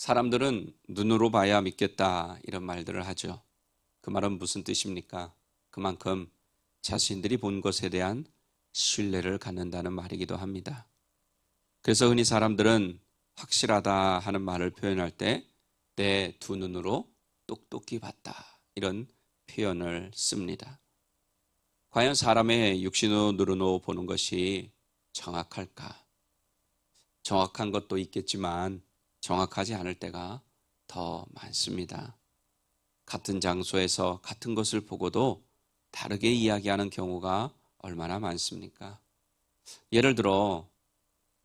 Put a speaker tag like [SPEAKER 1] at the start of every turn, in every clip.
[SPEAKER 1] 사람들은 눈으로 봐야 믿겠다 이런 말들을 하죠. 그 말은 무슨 뜻입니까? 그만큼 자신들이 본 것에 대한 신뢰를 갖는다는 말이기도 합니다. 그래서 흔히 사람들은 확실하다 하는 말을 표현할 때 내 두 눈으로 똑똑히 봤다 이런 표현을 씁니다. 과연 사람의 육신으로 보는 것이 정확할까? 정확한 것도 있겠지만 정확하지 않을 때가 더 많습니다. 같은 장소에서 같은 것을 보고도 다르게 이야기하는 경우가 얼마나 많습니까? 예를 들어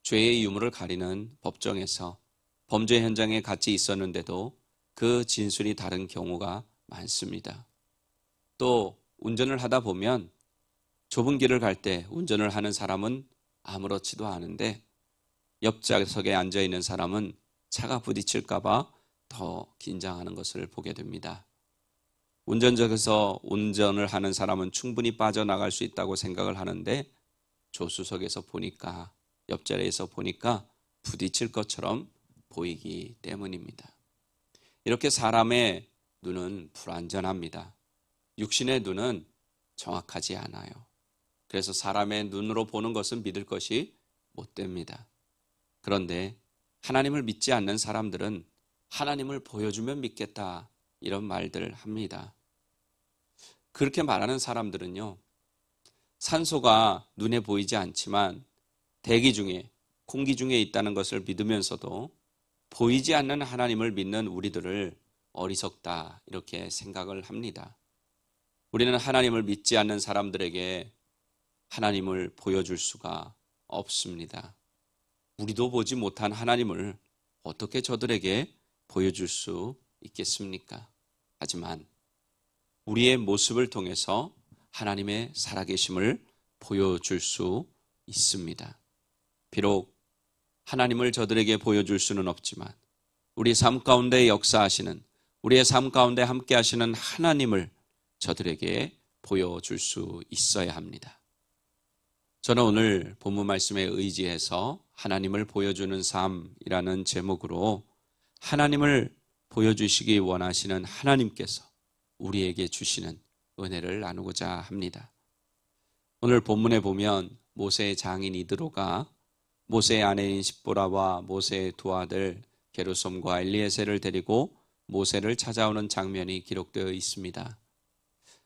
[SPEAKER 1] 죄의 유무를 가리는 법정에서 범죄 현장에 같이 있었는데도 그 진술이 다른 경우가 많습니다. 또 운전을 하다 보면 좁은 길을 갈 때 운전을 하는 사람은 아무렇지도 않은데 옆좌석에 앉아 있는 사람은 차가 부딪힐까 봐 더 긴장하는 것을 보게 됩니다. 운전석에서 운전을 하는 사람은 충분히 빠져나갈 수 있다고 생각을 하는데 조수석에서 보니까 옆자리에서 보니까 부딪힐 것처럼 보이기 때문입니다. 이렇게 사람의 눈은 불완전합니다. 육신의 눈은 정확하지 않아요. 그래서 사람의 눈으로 보는 것은 믿을 것이 못 됩니다. 그런데 하나님을 믿지 않는 사람들은 하나님을 보여주면 믿겠다 이런 말들을 합니다. 그렇게 말하는 사람들은요, 산소가 눈에 보이지 않지만 대기 중에, 공기 중에 있다는 것을 믿으면서도 보이지 않는 하나님을 믿는 우리들을 어리석다 이렇게 생각을 합니다. 우리는 하나님을 믿지 않는 사람들에게 하나님을 보여줄 수가 없습니다. 우리도 보지 못한 하나님을 어떻게 저들에게 보여줄 수 있겠습니까? 하지만 우리의 모습을 통해서 하나님의 살아계심을 보여줄 수 있습니다. 비록 하나님을 저들에게 보여줄 수는 없지만 우리 삶 가운데 역사하시는, 우리의 삶 가운데 함께 하시는 하나님을 저들에게 보여줄 수 있어야 합니다. 저는 오늘 본문 말씀에 의지해서 하나님을 보여주는 삶이라는 제목으로 하나님을 보여주시기 원하시는 하나님께서 우리에게 주시는 은혜를 나누고자 합니다. 오늘 본문에 보면 모세의 장인 이드로가 모세의 아내인 십보라와 모세의 두 아들 게르솜과 엘리에셀을 데리고 모세를 찾아오는 장면이 기록되어 있습니다.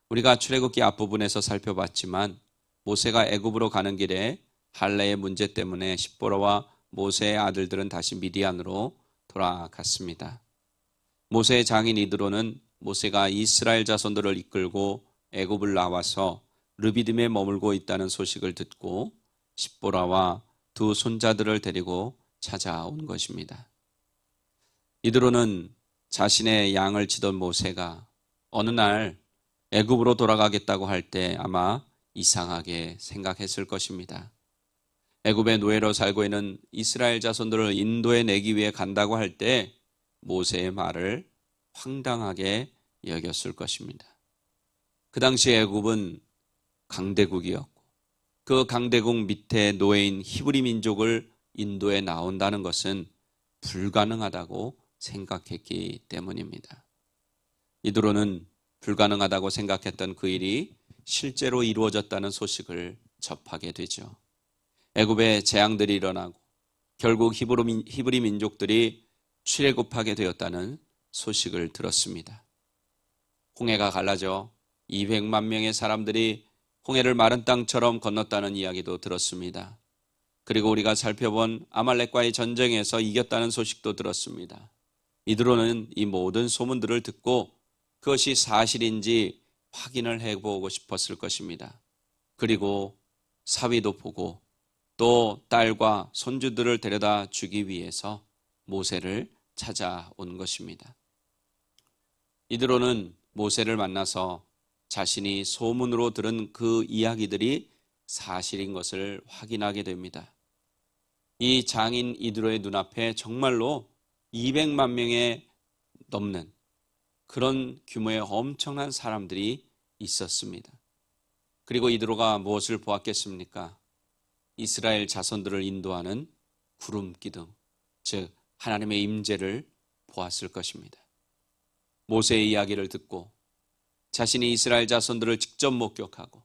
[SPEAKER 1] 우리가 출애굽기 앞부분에서 살펴봤지만 모세가 애굽으로 가는 길에 할례의 문제 때문에 십보라와 모세의 아들들은 다시 미디안으로 돌아갔습니다. 모세의 장인 이드로는 모세가 이스라엘 자손들을 이끌고 애굽을 나와서 르비딤에 머물고 있다는 소식을 듣고 십보라와 두 손자들을 데리고 찾아온 것입니다. 이드로는 자신의 양을 치던 모세가 어느 날 애굽으로 돌아가겠다고 할 때 아마 이상하게 생각했을 것입니다. 애굽의 노예로 살고 있는 이스라엘 자손들을 인도에 내기 위해 간다고 할 때 모세의 말을 황당하게 여겼을 것입니다. 그 당시 애굽은 강대국이었고 그 강대국 밑에 노예인 히브리 민족을 인도에 나온다는 것은 불가능하다고 생각했기 때문입니다. 이드로는 불가능하다고 생각했던 그 일이 실제로 이루어졌다는 소식을 접하게 되죠. 애굽에 재앙들이 일어나고 결국 히브리 민족들이 출애굽하게 되었다는 소식을 들었습니다. 홍해가 갈라져 200만 명의 사람들이 홍해를 마른 땅처럼 건넜다는 이야기도 들었습니다. 그리고 우리가 살펴본 아말렉과의 전쟁에서 이겼다는 소식도 들었습니다. 이드로는 이 모든 소문들을 듣고 그것이 사실인지 확인을 해보고 싶었을 것입니다. 그리고 사위도 보고 또 딸과 손주들을 데려다 주기 위해서 모세를 찾아온 것입니다. 이드로는 모세를 만나서 자신이 소문으로 들은 그 이야기들이 사실인 것을 확인하게 됩니다. 이 장인 이드로의 눈앞에 정말로 200만 명에 넘는 그런 규모의 엄청난 사람들이 있었습니다. 그리고 이드로가 무엇을 보았겠습니까? 이스라엘 자손들을 인도하는 구름 기둥, 즉 하나님의 임재를 보았을 것입니다. 모세의 이야기를 듣고 자신이 이스라엘 자손들을 직접 목격하고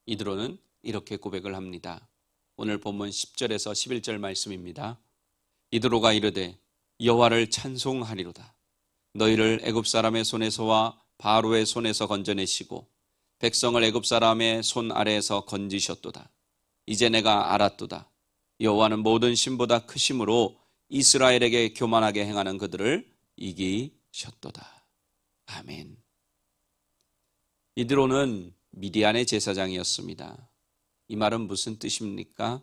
[SPEAKER 1] 이드로는 이렇게 고백을 합니다. 오늘 본문 10절에서 11절 말씀입니다. 이드로가 이르되 여호와를 찬송하리로다. 너희를 애굽 사람의 손에서와 바로의 손에서 건져내시고 백성을 애굽 사람의 손 아래에서 건지셨도다. 이제 내가 알았도다. 여호와는 모든 신보다 크심으로 이스라엘에게 교만하게 행하는 그들을 이기셨도다. 아멘. 이드로는 미디안의 제사장이었습니다. 이 말은 무슨 뜻입니까?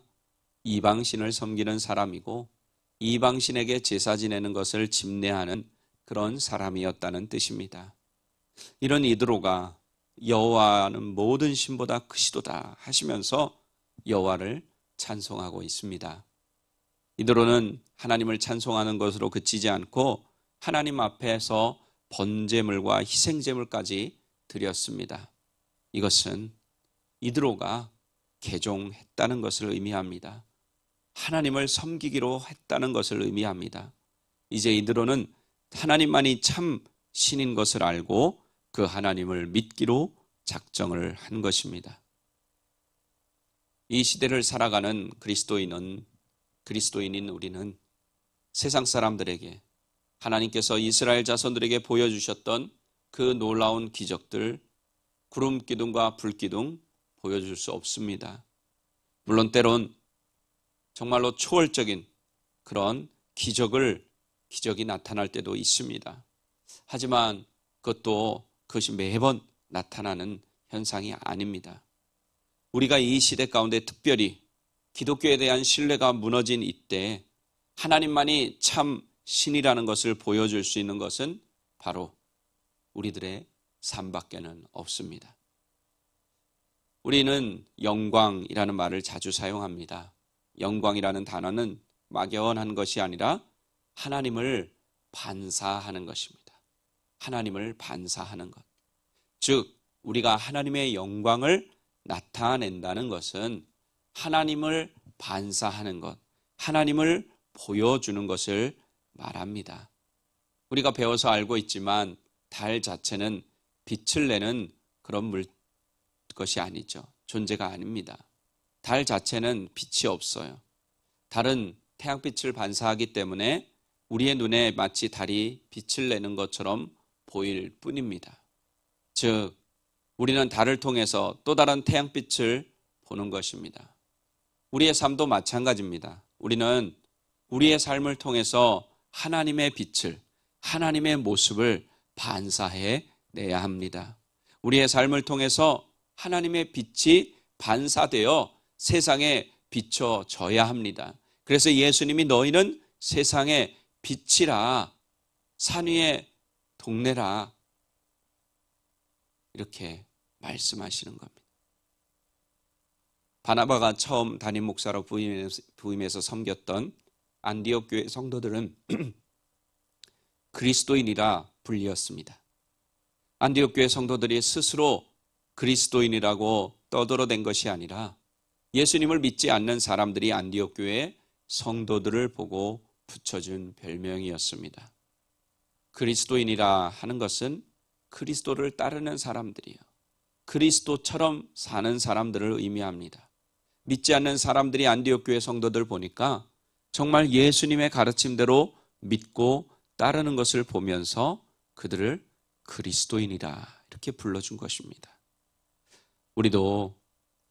[SPEAKER 1] 이방신을 섬기는 사람이고 이방신에게 제사 지내는 것을 집례하는 그런 사람이었다는 뜻입니다. 이런 이드로가 여호와는 모든 신보다 크시도다 하시면서 여호와를 찬송하고 있습니다. 이드로는 하나님을 찬송하는 것으로 그치지 않고 하나님 앞에서 번제물과 희생제물까지 드렸습니다. 이것은 이드로가 개종했다는 것을 의미합니다. 하나님을 섬기기로 했다는 것을 의미합니다. 이제 이드로는 하나님만이 참 신인 것을 알고 그 하나님을 믿기로 작정을 한 것입니다. 이 시대를 살아가는 그리스도인인 우리는 세상 사람들에게 하나님께서 이스라엘 자손들에게 보여주셨던 그 놀라운 기적들, 구름 기둥과 불 기둥 보여줄 수 없습니다. 물론 때론 정말로 초월적인 그런 기적이 나타날 때도 있습니다. 하지만 그것이 매번 나타나는 현상이 아닙니다. 우리가 이 시대 가운데 특별히 기독교에 대한 신뢰가 무너진 이때 하나님만이 참 신이라는 것을 보여줄 수 있는 것은 바로 우리들의 삶밖에는 없습니다. 우리는 영광이라는 말을 자주 사용합니다. 영광이라는 단어는 막연한 것이 아니라 하나님을 반사하는 것입니다. 하나님을 반사하는 것. 즉, 우리가 하나님의 영광을 나타낸다는 것은 하나님을 반사하는 것, 하나님을 보여주는 것을 말합니다. 우리가 배워서 알고 있지만 달 자체는 빛을 내는 그런 것이 아니죠. 존재가 아닙니다. 달 자체는 빛이 없어요. 달은 태양빛을 반사하기 때문에 우리의 눈에 마치 달이 빛을 내는 것처럼 보일 뿐입니다. 즉, 우리는 달을 통해서 또 다른 태양빛을 보는 것입니다. 우리의 삶도 마찬가지입니다. 우리는 우리의 삶을 통해서 하나님의 빛을, 하나님의 모습을 반사해 내야 합니다. 우리의 삶을 통해서 하나님의 빛이 반사되어 세상에 비춰져야 합니다. 그래서 예수님이 너희는 세상의 빛이라, 산 위의 동네라 이렇게 말씀하시는 겁니다. 바나바가 처음 담임 목사로 부임해서 섬겼던 안디옥 교회 성도들은 그리스도인이라 불리었습니다. 안디옥 교회 성도들이 스스로 그리스도인이라고 떠들어댄 것이 아니라 예수님을 믿지 않는 사람들이 안디옥 교회 성도들을 보고 붙여준 별명이었습니다. 그리스도인이라 하는 것은 그리스도를 따르는 사람들이요, 그리스도처럼 사는 사람들을 의미합니다. 믿지 않는 사람들이 안디옥 교회 성도들 보니까 정말 예수님의 가르침대로 믿고 따르는 것을 보면서 그들을 그리스도인이라 이렇게 불러준 것입니다. 우리도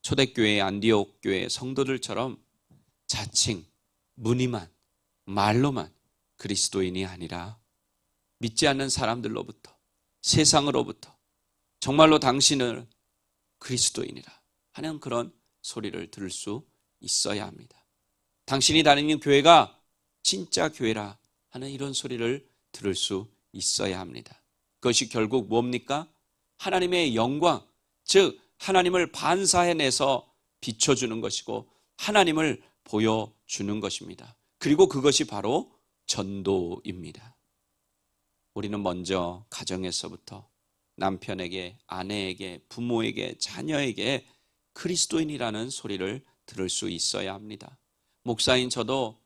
[SPEAKER 1] 초대교회 안디옥 교회 성도들처럼 자칭 무늬만 말로만 그리스도인이 아니라 믿지 않는 사람들로부터, 세상으로부터 정말로 당신은 그리스도인이라 하는 그런 소리를 들을 수 있어야 합니다. 당신이 다니는 교회가 진짜 교회라 하는 이런 소리를 들을 수 있어야 합니다. 그것이 결국 뭡니까? 하나님의 영광, 즉 하나님을 반사해내서 비춰주는 것이고 하나님을 보여주는 것입니다. 그리고 그것이 바로 전도입니다. 우리는 먼저 가정에서부터 남편에게, 아내에게, 부모에게, 자녀에게 그리스도인이라는 소리를 들을 수 있어야 합니다. 목사인 저도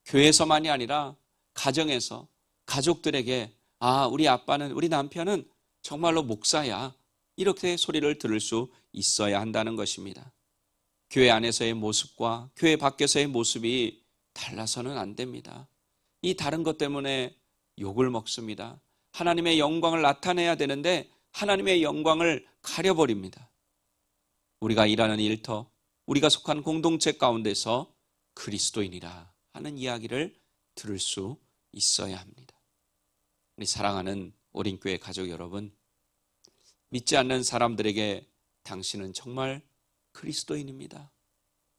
[SPEAKER 1] 교회에서만이 아니라 가정에서 가족들에게 우리 아빠는, 우리 남편은 정말로 목사야, 이렇게 소리를 들을 수 있어야 한다는 것입니다. 교회 안에서의 모습과 교회 밖에서의 모습이 달라서는 안 됩니다. 이 다른 것 때문에 욕을 먹습니다. 하나님의 영광을 나타내야 되는데 하나님의 영광을 가려버립니다. 우리가 일하는 일터, 우리가 속한 공동체 가운데서 그리스도인이라 하는 이야기를 들을 수 있어야 합니다. 우리 사랑하는 오린교회 가족 여러분, 믿지 않는 사람들에게 당신은 정말 그리스도인입니다.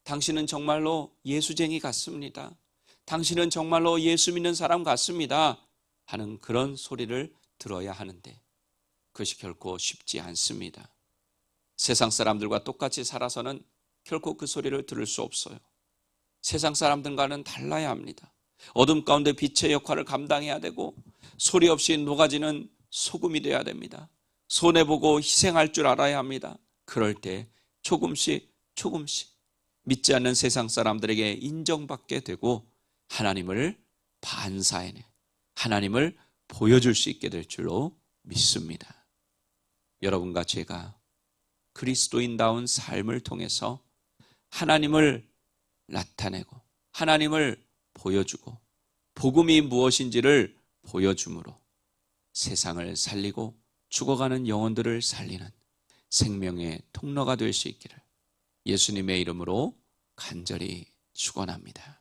[SPEAKER 1] 당신은 정말로 예수쟁이 같습니다. 당신은 정말로 예수 믿는 사람 같습니다 하는 그런 소리를 들어야 하는데 그것이 결코 쉽지 않습니다. 세상 사람들과 똑같이 살아서는 결코 그 소리를 들을 수 없어요. 세상 사람들과는 달라야 합니다. 어둠 가운데 빛의 역할을 감당해야 되고 소리 없이 녹아지는 소금이 되어야 됩니다. 손해보고 희생할 줄 알아야 합니다. 그럴 때 조금씩 믿지 않는 세상 사람들에게 인정받게 되고 하나님을 반사해내, 하나님을 보여줄 수 있게 될 줄로 믿습니다. 여러분과 제가 그리스도인다운 삶을 통해서 하나님을 나타내고 하나님을 보여주고 복음이 무엇인지를 보여줌으로 세상을 살리고 죽어가는 영혼들을 살리는 생명의 통로가 될 수 있기를 예수님의 이름으로 간절히 축원합니다.